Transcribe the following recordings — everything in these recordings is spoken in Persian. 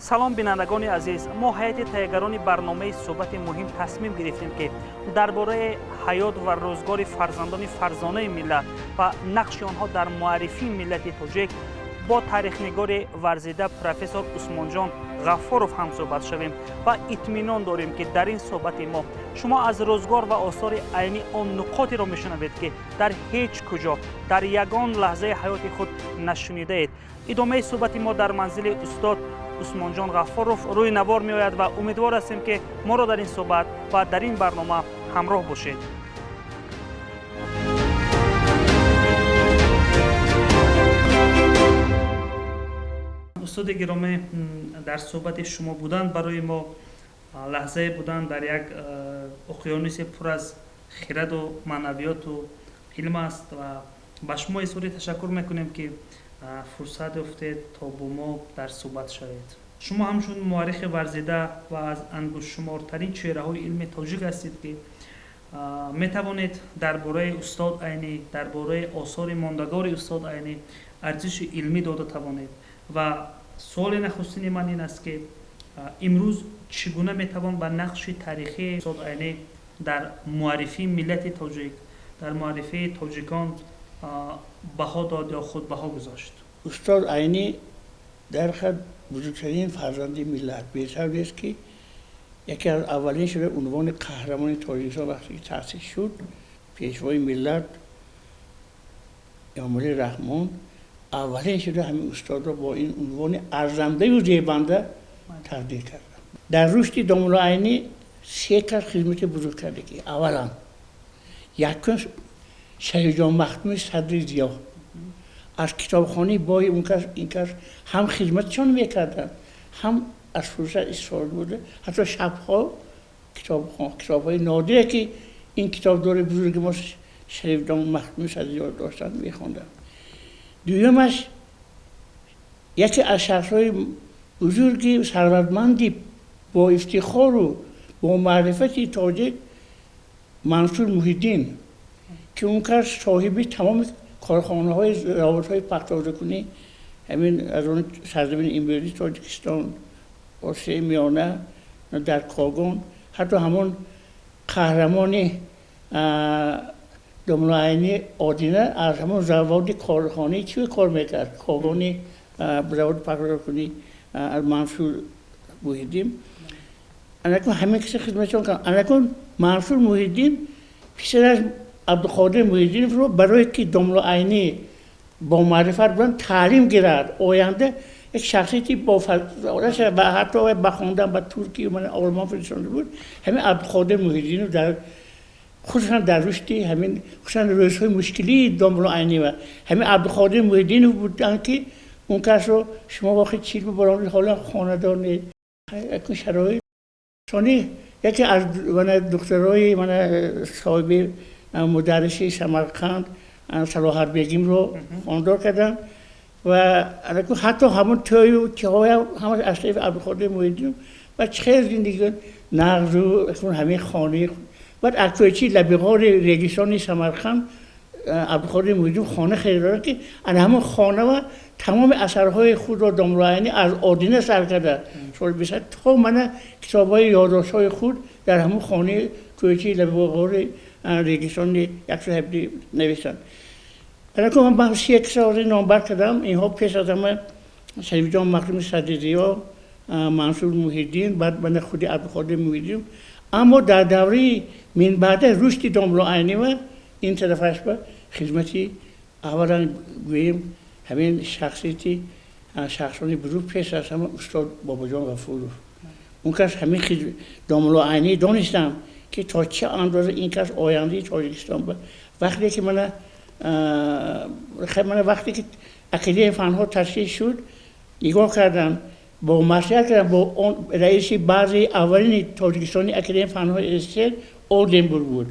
салом бинандагони азиз, мо ҳайати тайёргарони барномаи суҳбати муҳим тасмим гирифтем ки дар бораи ҳаёт ва рӯзгори фарзандони фарзонаи миллат ва нақши онҳо дар муаррифии миллати тоҷик бо таърихнигори варзида профессор Усмонҷон Ғаффоров ҳам суҳбат шавем ва итминон дорем ки дар ин суҳбати мо шумо аз рӯзгор ва осори айни он нуқотеро мешунавед ки дар ҳеҷ куҷо дар ягон лаҳзаи ҳаёти худ нашунидаед. идомаи суҳбати мо дар манзили устод Усмонҷон Ғаффоров рӯи навор меояд ва умедвор ҳастем ки моро дар ин суҳбат ва дар ин барнома ҳамроҳ бошед. устоди гиромӣ, дар суҳбати шумо будан барои мо лаҳзае будан дар як уқёнуси пур аз хираду маънавиёту илм аст ва ба шумо изҳори ташаккур мекунем ки фурсат ёфтед то бо мо дар суҳбат шавед. шумо ҳамчун муаррихи варзида ва аз ангушшумортарин чеҳраҳои илми тоҷик ҳастед ки метавонед дар бораи устод айнӣ, дар бораи осори мондагори устод айнӣ арзиши илмӣ дода тавонед. ва суоли нахустини ман ин аст ки имрӯз чӣ гуна метавон ба нақши таърихии устод айнӣ дар муаррифии миллати тоҷик, дар муаррифии тоҷикон баҳо дод ё худ баҳо гузошт? устод айнӣ дар ҳақиқат бузургтарин фарзанди миллат. беҳтар нест ки яке аз аввалин шуда унвони қаҳрамони Тоҷикистон вақте ки таъсис шуд, пешвои миллат Эмомалӣ Раҳмон аввалин шуда ҳамин устодро бо ин унвони арзандаю зебанда тақдир карда. дар рушди Домулло Айнӣ се кас хизмати бузург карда ки аввалан якум Шарифҷон Махтуми Садри Зиё аз китобхони бои ин кас ҳам хизматшон мекарданд, ҳам аз фурсат истифода бурда, ҳатто шабҳо китобҳои нодире ки ин китобдори бузурги мо Шарифҷон Махтуми Садри Зиё доштанд мехонданд. дуюмаш яке аз шахсҳои бузурги сарватманди бо ифтихору бо маърифати тоҷик Мансур Муҳиддин ки он кас соҳиби тамоми корхонаҳои заводҳои пахтозакунӣ ҳамин аз он сарзамини имрӯзи Тоҷикистон, Осияи Миёна, дар Когон, ҳатто ҳамон қаҳрамони Домулло Айнӣ Одина аз ҳамон заводи корхонаи чӣ кор мекард? Когони заводи пахтозакунӣ аз Мансур Муҳиддин. анакун ҳамин киса хизматшон карданд. анакун Мансур Муҳиддин писараш Абдуқодир Муҳиддинро барое ки Домулло Айнӣ бо маърифат буданд таълим гирад, оянда як шахсияти ва ҳатто ба хондан ба Туркия олмон фиристонда буд. ҳамин Абдуқодир Муҳиддинро дар хусусан дар рушди ҳамин хусусан рӯзҳои мушкилии Домулло Айнӣ ва ҳамин Абдуқодир Муҳиддин буданд ки он касро шумо вақти чилми борон ҳолан хонадор не якун шароит сони яке аз духтарои соҳиби мударриси Самарқанд Салоҳатбегимро хондор карданд ва ҳатто ҳамон тӯю чиҳоя ҳамаш аз тарафи Абдуқодир Муҳиддин ва чхел зиндагӣ нағзу ҳамин хонаи баъд акфоичи лабиғори регистони Самарқанд Абдуқодир Муҳиддин хона херида ки ана ҳамон хона ва тамоми асарҳои худро Домулло Айнӣ аз Одина сар карда соли 20 то мана китобҳои ёддоштҳои худ дар ҳамон хонаи кӯичи лабиғори регистони яксоҳабди навистанд. анакун ман 31 соли номбар кардам. инҳо пеш аз ҳама Шарифҷон Махтуми Садри Зиё, Мансур Муҳиддин, баъд мана худи Абдуқодир Муҳиддин. аммо дар давраи минбаъда рушди Домулло Айнӣ ва ин тарафаш ба хизмати аввалан гӯем ҳамин шахсияти шахсони бузург пеш аз ҳама устод Бобоҷон Ғафуров. он кас ҳамин Домулло Айнӣ донистам ки то чӣ андоза ин кас ояндаи Тоҷикистон ба вақте ки мана вақте ки Академияи фанҳо таъсис шуд, нигоҳ кардам бо маслиҳат кардам бо он раиси баъзи аввалини Тоҷикистони Академияи фанҳои СССР Олденбург буд.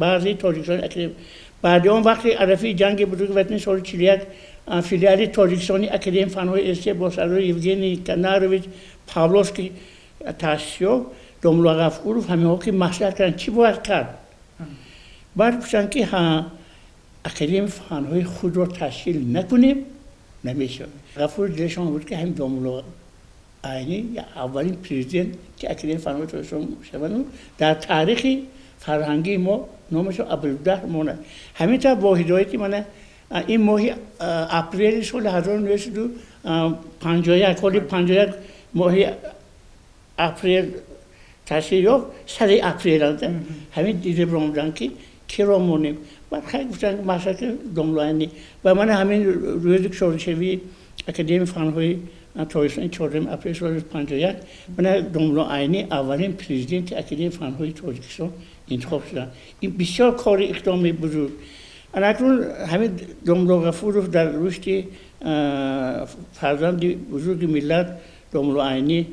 баъзи Тоҷикистони Академия баъди он вақти арафии ҷанги бузурги ватани соли 41 филиали Тоҷикистони Академияи фанҳои СССР бо сардори Евгений Канарович Павловский таъсис ёфт. Домулло Ғафуров ҳаминҳо ки маслиҳат карданд чӣ бояд кард. баъд гуфтанд ки Академияи фанҳои худро ташкил накунем, نمیشه. غفور دلشان بود که هم دوملو عینی یا اولین پرزیدنت که اکادمی فنون تاریخی شدن در تاریخ فرهنگی ما نامش عبدالله مونه. همین طور با هدایتی من این ماه اپریل سال 1951 کلی 51 ماه اپریل تشریح یافت سر اپریل انده همین دیده برامدن که را مونیم و خیلی گفتن مسئله دوملوانی و من همین روز شورشوی اکادمی فنون تاریخی 14 اپریل سال 51 من دوملوانی اولین پرزیدنت اکادمی فنون تاجیکستان انتخاب شدن. این بسیار کار اقدامی بزرگ. اکنون همین دوملو غفور رو در رشد فرزند بزرگ ملت دوملوانی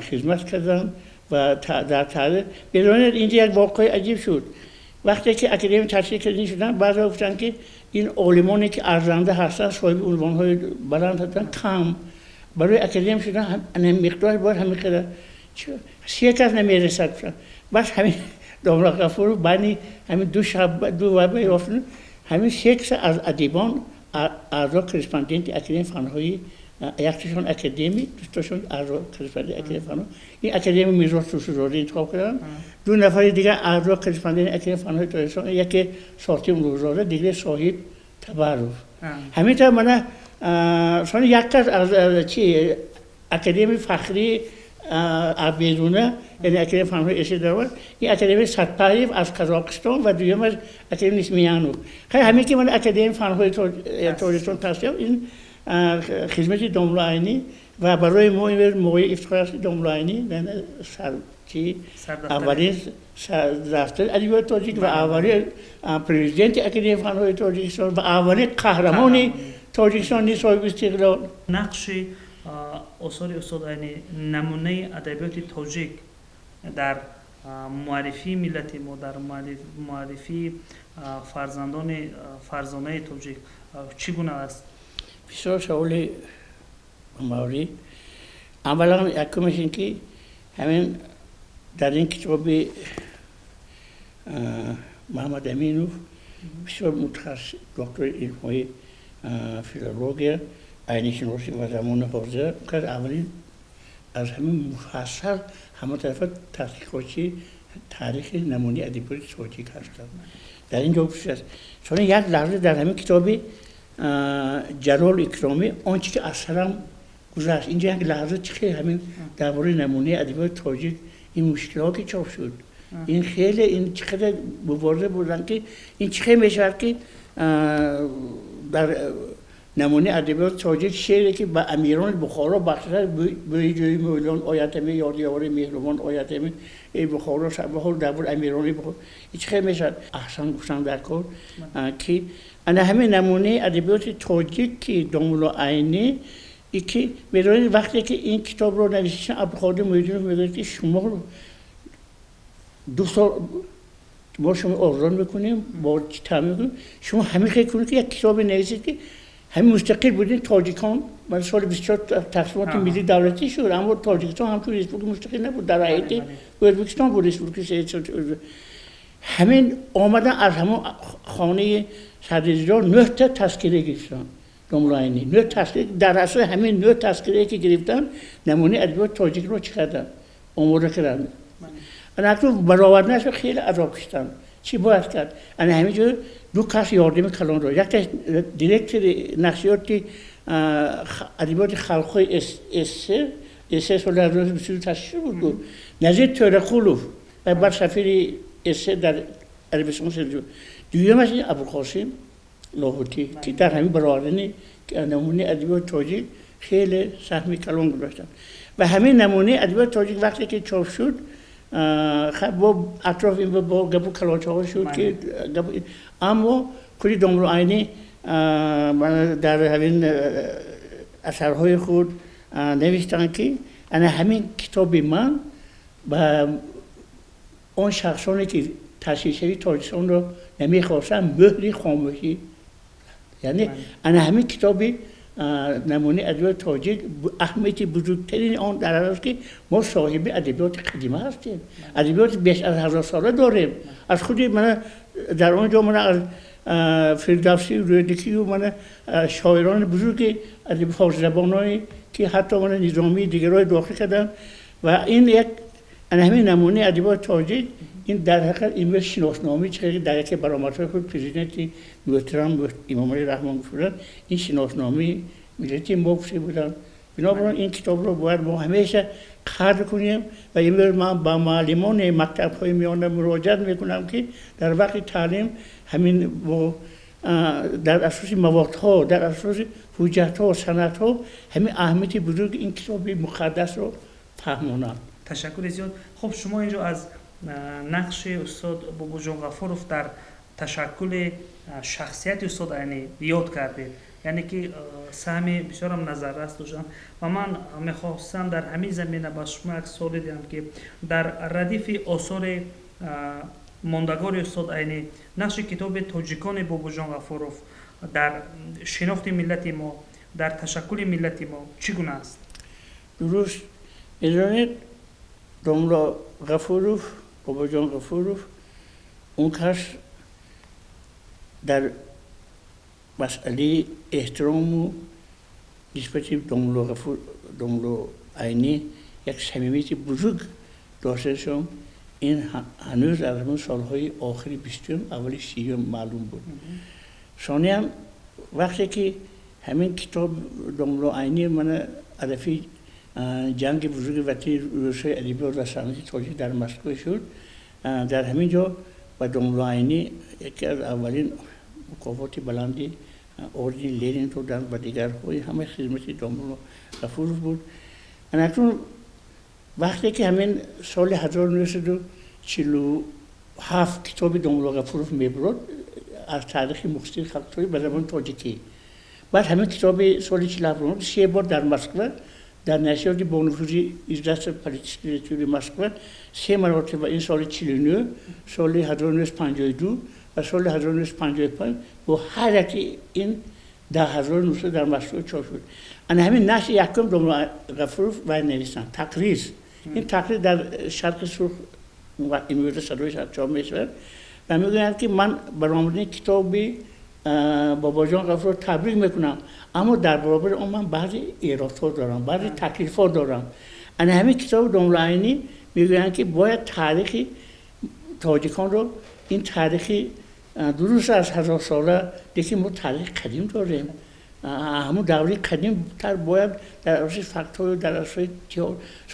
خدمت کردن و در تاریخ بدانید اینجا یک واقعه عجیب شد. وقتی که اکادمی تأسیس کردن شدن بعضی گفتن که این علمانی که ارزنده هستن صاحب عنوان‌های بلند هستن کم برای اکادمی شدن همین مقدار باید همین قدر 30 کس نمیرسد. بس همین دوملو غفور بانی همین دو وبه یافتن همین 6 از ادیبان اعضا کرسپاندنت اکادمی فنون یکیشون اکادمی دوستاشون اعضا کرسپاندنت اکادمی فنون این اکادمی میراث سوسوزاده انتخاب کردن. دو نفر دیگه اعضا کرسپاندنت اکادمی فنون تاریخی یکی ساتی روزاده دیگه صاحب تبرک. همینطور من شون یک از چی اکادمی فخری بیرونه یعنی اکادمی فنون استدلال این اکادمی سدپایف از قزاقستان و دوم از اکادمی نسمیانو. خیلی همین که من اکادمی فنون تاجیکستان تأسیس این خدمت دوملوانی و برای ما این موقع افتخار دوملوانی اولین دفتر ادبیات تاجیک و اولین پرزیدنت اکادمی فنون تاجیکستان و اولین قهرمان تاجیکستان صاحب استقلال. نقش آثار استاد عینی نمونه ادبیات تاجیک در معرفی ملت ما در معرفی فرزانه تاجیک چگونه است؟ بسیار سوال موری. اولا یکمش این که همین در این کتاب محمد امینوف بسیار متخصص دکتر علم‌های فیلولوژی عینی شناسی و زمان حاضر که اولین از همین مفصل همه طرف تحقیقاتی تاریخ نمونه ادبیات تاجیک هستند. در اینجا است چون یک لحظه در همین کتاب جلال اکرامی آنچه که اثرم گذشت اینجا یک لحظه چه همین درباره نمونه ادبیات تاجیک این مشکلاتی چاپ شد. این خیلی این چقدر مبارزه بودن که این چه میشه که در نمونه ادبیات تاجیک شعری که به امیران بخارا بخشیده به جای مولانا آیتمی یادیار مهربان آیتمی بخارا سبحال درباره امیران بخارا هیچ خیلی میشه احسن گفتن در کار که انا همین نمونه ادبیات تاجیک که دوملو عینی ای که میدونید وقتی که این کتاب رو نوشتن عبدالقادر محیدینوف میگه که شما رو 2 سال ما شما آزاد میکنیم با تعمیم کنیم شما همین خیلی کنید که یک کتاب نویسید که همین مستقل بودین تاجیکان من سال 24 تقسیمات ملی دولتی شد اما تاجیکستان همچون ریسپوبلیک مستقل نبود در حیات ازبکستان بود ریسپوبلیک همین آمدن از همون خانه صدراعظم 9 تا تذکره گرفتن دوملو عینی 9 تذکره در اصل همین 9 تذکره که گرفتن نمونه ادبیات تاجیک رو چقدر آماده کردن اکنون برآوردنش خیلی عذاب کشیدن چی باید کرد انا همینجور 2 کس یاردم کلان رو یک دیرکتور نشریات ادبیات خلقی اس سال 2022 تأسیس بود نزید تورقولوف و بعد سفیر اس در عربستان شد دومش ابوالقاسم لاهوتی که در همین برآوردن نمونه ادبیات تاجیک خیلی سهم کلان گذاشتن و همین نمونه ادبیات تاجیک وقتی که چاپ شد با اطراف این با گبو کلانچه‌ها شد که اما کلی دوملو عینی در همین اثرهای خود نوشتن که انا همین کتاب من و اون شخصانی که تأسیس‌های تاجیکستان رو نمیخواستن مهر خاموشی یعنی انا همین کتاب نمونه ادبیات تاجیک اهمیت بزرگترین آن در است که ما صاحب ادبیات قدیمه هستیم ادبیات بیش از 1000 ساله داریم از خود من در اونجا من از فردوسی رودکی و من شاعران بزرگ ادب فارسی زبانایی که حتی من نظامی دیگرای داخل کردم و این یک همین نمونه ادبیات تاجیک این در حقیقت این شناسنامه چه در یک برآمدهای خود پرزیدنت محترم امام علی رحمان گفتن این شناسنامه ملتی ما بودن. بنابراین این کتاب رو باید ما همیشه قدر کنیم و این من با معلمان مکتب‌های میانه مراجعت میکنم که در وقت تعلیم همین با در اساس موادها در اساس حجت‌ها و سندها همین اهمیت بزرگ این کتاب مقدس رو فهمونم. تشکر زیاد. خب شما اینجا از نقش استاد بابا جان غفورов در تشکل شخصیت استاد عینی یاد کردید، یعنی که سهم بسیارم نظررس داشتم و من میخواستم در همین زمینه با شما یک سوال دارم که در ردیف آثار ماندگار استاد عینی نقش کتاب تاجیکان بابا جان غفورov در شناخت ملت ما در تشکل ملت ما چگونه است؟ درست می‌دانید داملا غفورov بابا جان غفورov اون کس در مسئله احترام و نسبت داملا عینی یک صمیمیت بزرگ داشتهشون این هنوز از همون سالهای آخری 20 اولی 30 معلوم بود. ثانیاً وقتی که همین کتاب داملا عینی من علفی جنگ بزرگ وقتی روسای ادبیات و صنعت تاجیک در مسکو شد، در همین جا با داملا عینی یکی از اولین مکافات بلندی اردن لنین رو دادن و دیگرهای همه خدمت داملا غفورov بود. اکنون وقتی که همین سال 1947 کتاب داملا غفورov میبرد از تاریخ مختصر خطی به زبان تاجیکی، بعد همین کتاب سال 47 3 بار در مسکو در نشریات با نفوذ اجلاس پلیتسکریتوری مسکو 3 مرتبه این سال 49 سال 1952 و سال 1955 با هر یکی این 10,000 نسخه در مسکو چاپ شد. همین نشر یکم داملا غفورov و نویسند تقریر. این تقریر در شرق سرخ و امروز صدای چاپ میشود و میگویند که من برآمدن کتاب بابا جان غفورov تبریک میکنم، اما در برابر اون من بعضی ایرادات دارم، بعضی تکلیفات دارم. همین کتاب داملا عینی میگویند که باید تاریخ تاجیکان رو این تاریخ درست از 1000 ساله دیگه ما تاریخ قدیم داریم، همون دوره قدیم تر باید در اساس فکت‌های در اساس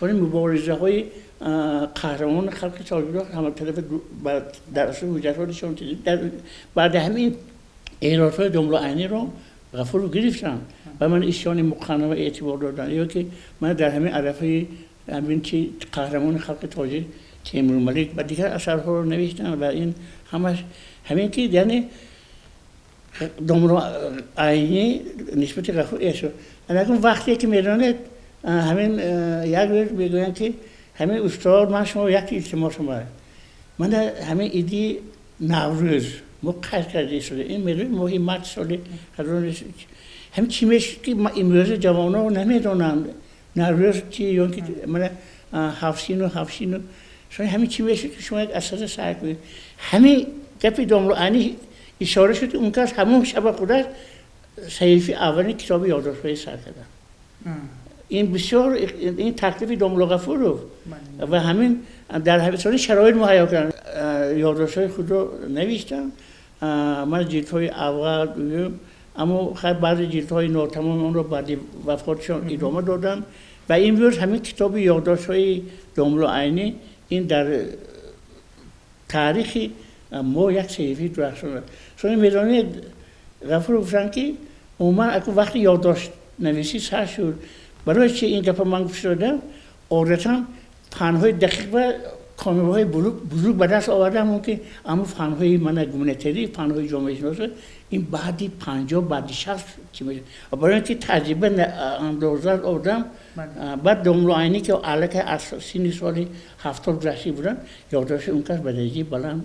مبارزه های قهرمان خلق تاجیک هم طرف در اساس حجت‌هاشون بعد همین ایرادات داملا عینی رو غفورov گرفتن و من ایشان مقننه اعتبار دادن، یا که من در همین عرفه همین چی قهرمان خلق تاجیک تیمور ملیک و دیگر اثرها رو نوشتن و این همش همین که یعنی داملا عینی نسبت غفورov ایشون. اون وقتی که میدانید همین یک روز میگویند که همین استاد من شما یک التماس شما من همین ایدی نوروز مقصد کرده شده این میره مهمت سال همین چی میشه که امروز جوانان رو نمیدونن نوروز چی یا که من هفشین همین چی میشه که شما یک اساس سر کنید. همین گپی داملا عینی اشاره شد اون کس همون شب خودش صحیفه اولین کتاب یادداشت‌های سر کردن. این بسیار این تکلیف داملا غفورov و همین در همین شرایط مهیا کردن یادداشت‌های خود رو نوشتن. من جلدهای اول اما خیلی بعضی جلدهای ناتمام اون رو بعد وفاتشان ادامه دادم و این روز همین کتاب یادداشت‌های داملا عینی این در تاریخ ما یک صحیفه درست شده. چون میدانید غفورov گفتن که عموما وقتی یادداشت نویسی سر شد برای چه این گپ من گفتم عادتاً فن‌های دقیق و کانون‌های بزرگ به دست آوردم که اما فن‌های من گمانتری فن‌های جامعه شناسی این بعدی 50 بعدی 60 چی میشه برای اینکه تجربه اندازه آوردم. بعد داملا عینی که علاقه از سن سال 70 رسید بودن یادداشت اون کس به درجه بلند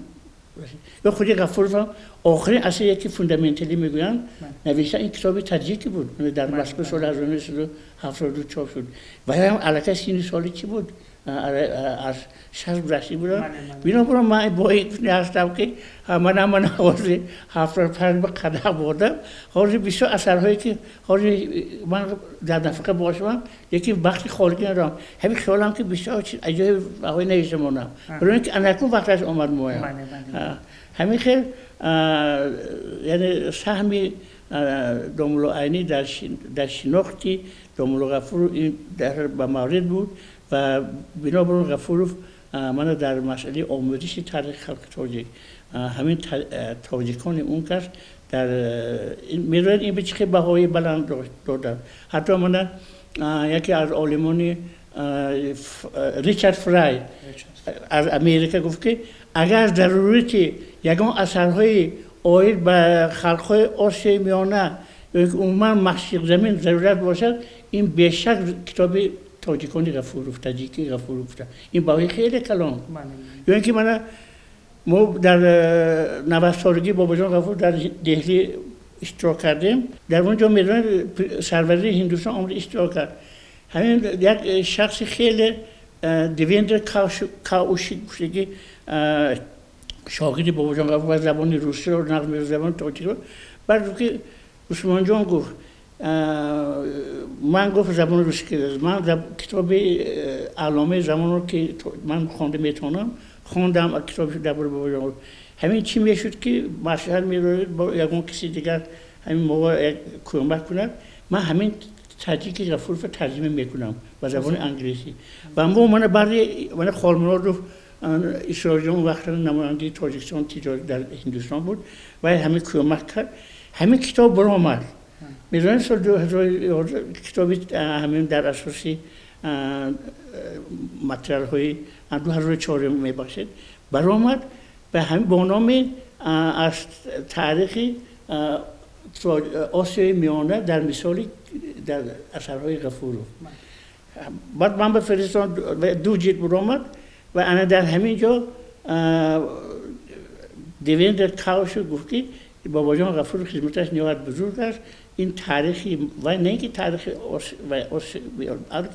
رسید. یا خود غفورov آخرین اصل یکی فوندامنتالی میگویند نوشته این کتاب تاجیکی بود در مسکو سال 1970 چاپ شد و هم علاقه سینی سالی چی بود از 60 برشی بودم بنابراین من با این هستم که من حاضر 75 به قدر بردم حاضر بسیار اثرهایی که حاضر من در نفقه باشم یکی وقتی خارجی ندارم همین خیالم که بسیار چیز عجایب آقای نوشته مونم برای اینکه انکون وقتش آمد مویم همین خیلی یعنی سهمی دوملو عینی در شناختی دوملو غفور این در مورد بود و بنابراین غفورов من در مسئله آموزش تاریخ خلق تاجیک همین تاجیکان اون کس در میرون این بچه بهای بلند دادن حتی من یکی از عالمان ریچارد فرای از امریکا گفت که اگر ضرورتی یگان اثرهای آید به خلقهای آسیای میانه یا عموما مشرق زمین ضرورت باشد این بیشک کتاب تاجیکانی غفورov تاجیکی غفورov این باقی خیلی کلام یا اینکه من ما در 90 سالگی بابا جان غفور در دهلی اشتراک کردیم در اونجا میدان سروری هندوستان آمد اشتراک کرد همین یک شخص خیلی دیویندر کاوشیک شاگرد بابا جان غفور زبان روسی رو نقل زبان تاجیک رو بعد که عثمان جان گفت من گفت زبان روسی که من کتاب علامه زمان رو که من خوانده میتونم خوندم کتابش درباره بابا جان همین چی میشد که مشهد میرود با یگان کسی دیگر همین موقع کمک کند من همین تاجیک غفور رو ترجمه میکنم با زبان انگلیسی و من برای من خالمنا رو اسرائیل جان وقت نماینده تاجیکستان تجارت در هندوستان بود و همین کمک کرد همین کتاب برآمد میدونید سال 2011 کتابی همین در اساسی متریال های 2004 میباشد برآمد به همین با نام از تاریخ آسیای میانه در مثالی در اثرهای غفورov بعد من به فرستان دو جلد برآمد و انا در همین جا دیویندر کاوش گفت که بابا جان غفور خدمتش نهایت بزرگ است این تاریخی و نه اینکه تاریخ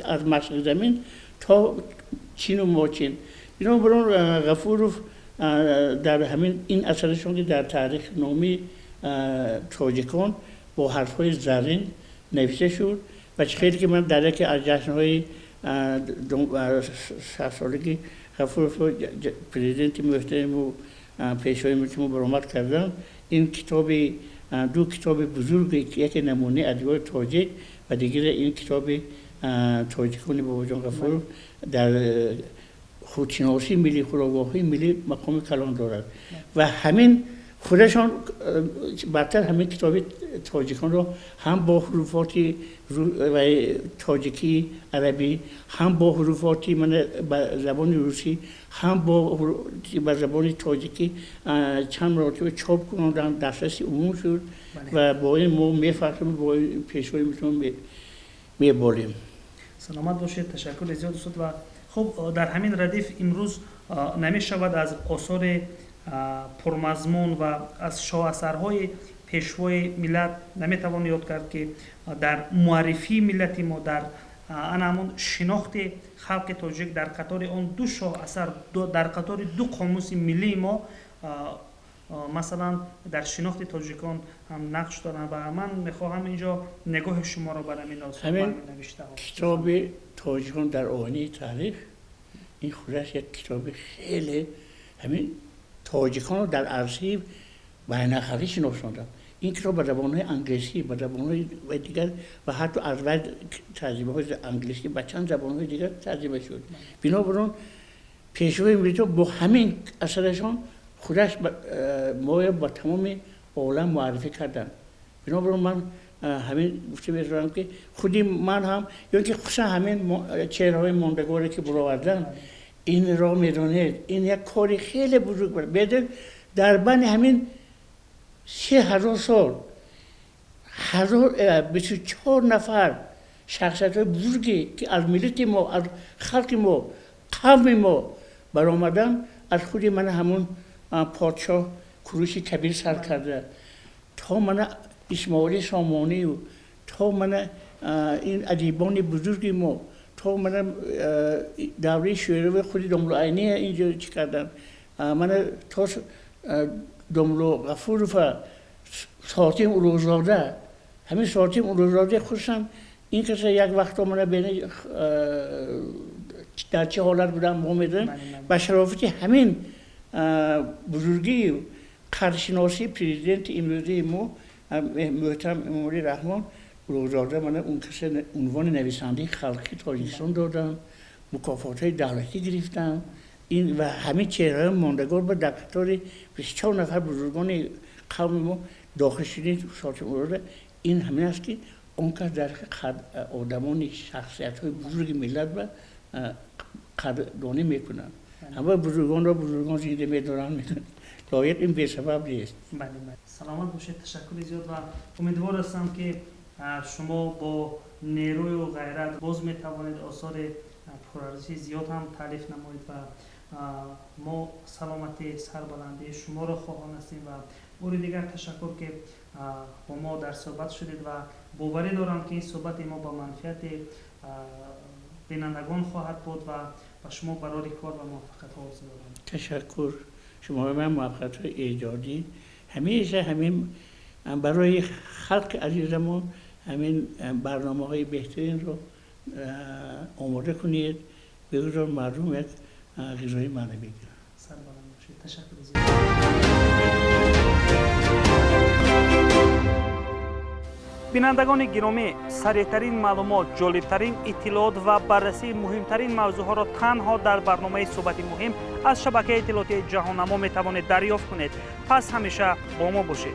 از مشرق زمین تا چین و ماچین بنابراین غفورov در همین این اثرشون که در تاریخ نامی تاجیکان با حرفهای زرین نوشته شد و خیلی که من در یکی از جشن‌های 60 سالگی غفورov پرزیدنت محترم و پیشوای محترم برآمد کردم این کتاب دو کتاب بزرگ یکی نمونه ادبیات تاجیک و دیگر این کتاب تاجیکان بابا جان غفورov در خودشناسی ملی خودآگاهی ملی مقام کلان دارد و همین خودشان بدتر همین کتاب تاجیکان رو هم با حروفات تاجیکی عربی هم با حروفات من زبان روسی هم با زبان تاجیکی چند مرتبه چاپ کردن دسترسی عموم شد و با این ما میفهمیم با پیشوای میتونم میبالیم. سلامت باشید، تشکر زیاد استاد. و خب در همین ردیف امروز نمیشود از آثار پرمضمون و از شاهاثرهای پیشوای ملت نمیتوان یاد کرد که در معرفی ملت ما در همون شناخت خلق تاجیک در قطار آن دو شاهاثر در قطار دو قاموس ملی ما مثلا در شناخت تاجیکان هم نقش دارن و من میخواهم اینجا نگاه شما را برای این آثار نوشته کتاب تاجیکان در آینه تاریخ این خودش یک کتاب خیلی همین تاجیکان رو در عرصه بین‌المللی شناساندن. این کتاب به زبان‌های انگلیسی به زبان‌های دیگر و حتی از بعد ترجمه‌های انگلیسی به چند زبان‌های دیگر ترجمه شد. بنابراین پیشوای ملی با همین اثرشان خودش ما با تمام عالم معرفی کردن. بنابراین من همین گفته می‌رم که خودی من هم یا اینکه خصوصا همین چهره‌های ماندگاری که برآوردن این را می‌دونید این یک کاری خیلی بزرگ بود. بعد در بین همین 3000 سال 24 نفر شخصیت‌های بزرگی که از ملت ما از خلق ما قوم ما برآمدن از خودی من همون پادشاه کوروش کبیر سر کرده تا من اسماعیل سامانی و تا من این ادیبان بزرگی ما تا من دوره شعر خودی دملو عینی اینجا چی کردن من تا دملو غفور و ساعتیم اولوزاده همین ساعتیم اولوزاده خودشم این کسی یک وقت من بین در چه حالت بودم ما میدونم و شرافتی همین بزرگی قدرشناسی پریزیدنت امروزی ما محترم امامی رحمان اولوزاده من اون کسی عنوان نویسنده خلقی تاجیکستان دادم مکافات های دولتی گرفتم این و همین چهره ماندگار به در قطار 24 نفر بزرگان قوم ما داخل شدید ساعت اولوزاده این همین است که اون که در آدمان شخصیت های بزرگ ملت و قدردانی میکنن همه بزرگان را بزرگان زیده میدارن میکنن لایق این به سبب نیست. بله سلامت باشید تشکر زیاد و امیدوار هستم که شما با نیروی و غیرت باز میتوانید آثار پرارزشی زیاد هم تالیف نمایید و ما سلامتی سربلندی شما را خواهان هستیم و بار دیگر تشکر که با ما در صحبت شدید و باوری دارم که این صحبت ما با منفعت بینندگان خواهد بود و شما برای کار و موفقیت آرزو دارم. تشکر شما من موفقیت ایجادی همیشه همین برای خلق عزیزمون همین برنامه‌های بهترین رو آماده کنید بگذار مردم یک غذای معنوی بگیرن. سربلند باشید. تشکر زیاد. بینندگان گرامی، سریعترین معلومات، جالبترین اطلاعات و بررسی مهمترین موضوعها را تنها در برنامه صحبت مهم از شبکه اطلاعاتی جهان‌نما میتوانید دریافت کنید. پس همیشه با ما باشید.